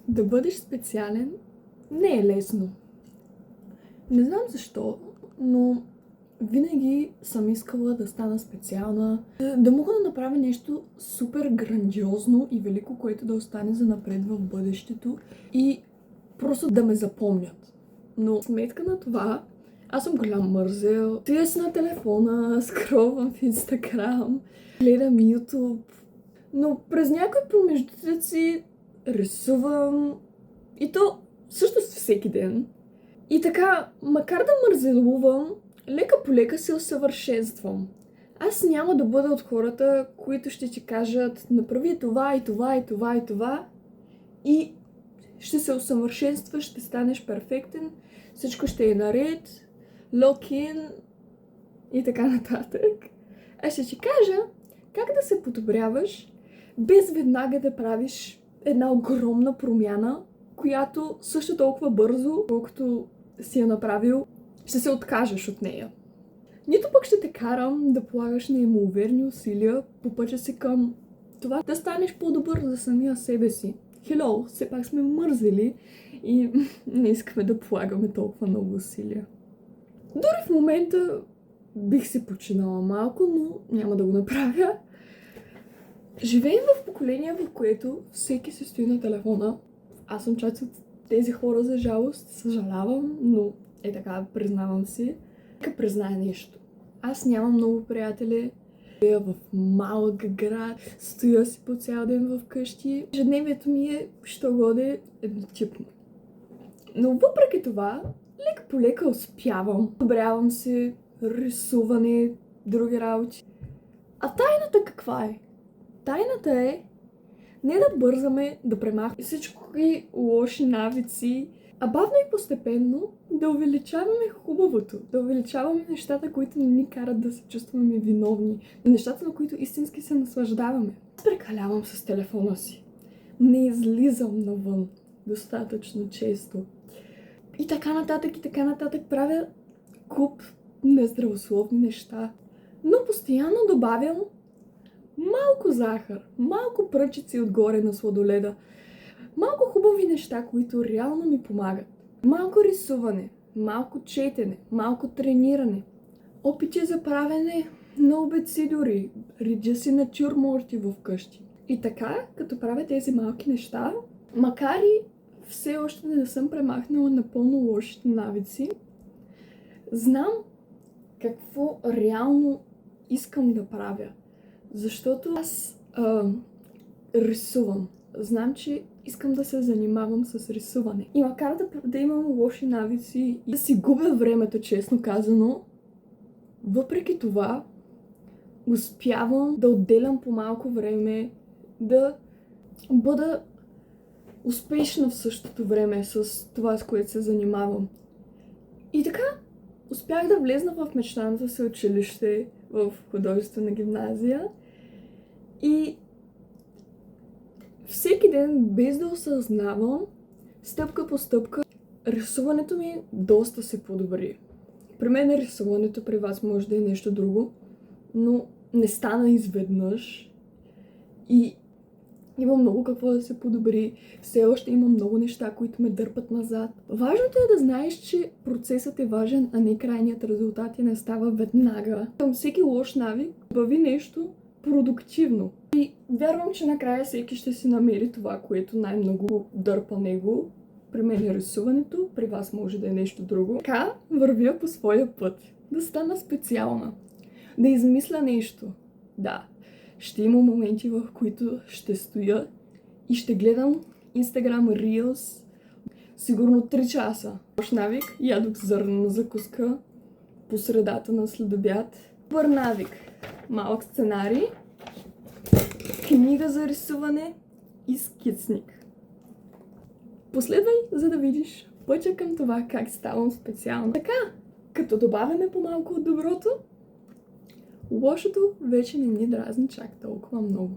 Да бъдеш специален не е лесно. Не знам защо, но винаги съм искала да стана специална, да мога да направя нещо супер грандиозно и велико, което да остане занапред в бъдещето и просто да ме запомнят. Но сметка на това, аз съм голям мързел, стоя си на телефона, скролвам в Инстаграм, гледам YouTube, но през някои промеждутъци рисувам и то също всеки ден. И така, макар да мързелувам, лека по лека се усъвършенствам. Аз няма да бъда от хората, които ще ти кажат направи това и това и това и това и ще се усъвършенстваш, ще станеш перфектен, всичко ще е наред, лок-ин и така нататък. Аз ще ти кажа как да се подобряваш, без веднага да правиш една огромна промяна, която също толкова бързо, колкото си я направил, ще се откажеш от нея. Нито пък ще те карам да полагаш неимоверни усилия по пътя си към това да станеш по-добър за самия себе си. Хело, все пак сме мързели и не искаме да полагаме толкова много усилия. Дори в момента бих се починала малко, но няма да го направя. Живеем в поколение, в което всеки се стои на телефона. Аз съм част от тези хора, за жалост, съжалявам, но е така, признавам си. Нека призная нещо. Аз нямам много приятели. Стоя в малък град, стоя си по цял ден вкъщи. Ежедневието ми е, що годе, еднотипно. Но въпреки това, лека по лека успявам. Подобрявам се, рисуване, други работи. А тайната каква е? Тайната е не да бързаме да премахнем всички лоши навици, а бавно и постепенно да увеличаваме хубавото, да увеличаваме нещата, които не ни карат да се чувстваме виновни, нещата, на които истински се наслаждаваме. Аз прекалявам с телефона си. Не излизам навън достатъчно често. И така нататък правя куп нездравословни неща. Но постоянно добавям малко захар, малко пръчици отгоре на сладоледа, малко хубави неща, които реално ми помагат. Малко рисуване, малко четене, малко трениране, опити за правене на обедси дори, реджа си натюрморти вкъщи. И така, като правя тези малки неща, макар и все още не съм премахнала напълно лошите навици, знам какво реално искам да правя. Защото аз рисувам. Знам, че искам да се занимавам с рисуване. И макар да имам лоши навици и да си губя времето, честно казано, въпреки това успявам да отделям по малко време, да бъда успешна в същото време с това, с което се занимавам. И така успях да влезна в мечтаното си училище в художествена гимназия и всеки ден, без да осъзнавам, стъпка по стъпка, рисуването ми доста се подобри. При мен рисуването, при вас може да е нещо друго, но не стана изведнъж и има много какво да се подобри. Все още има много неща, които ме дърпат назад. Важното е да знаеш, че процесът е важен, а не крайният резултат и не става веднага. Към всеки лош навик добави нещо продуктивно. И вярвам, че накрая всеки ще си намери това, което най-много дърпа него. При мен е рисуването, при вас може да е нещо друго. Така вървя по своя път. Да стана специална. Да измисля нещо. Да. Ще има моменти, в които ще стоя и ще гледам Instagram Reels сигурно 3 часа. Лош навик, ядох зърнена закуска по средата на следобед. Добър навик, малък сценарий, книга за рисуване и скицник. Последвай, за да видиш пътя към това как ставам специална. Така, като добавяме по-малко от доброто, лошото вече не ни дразни чак толкова много.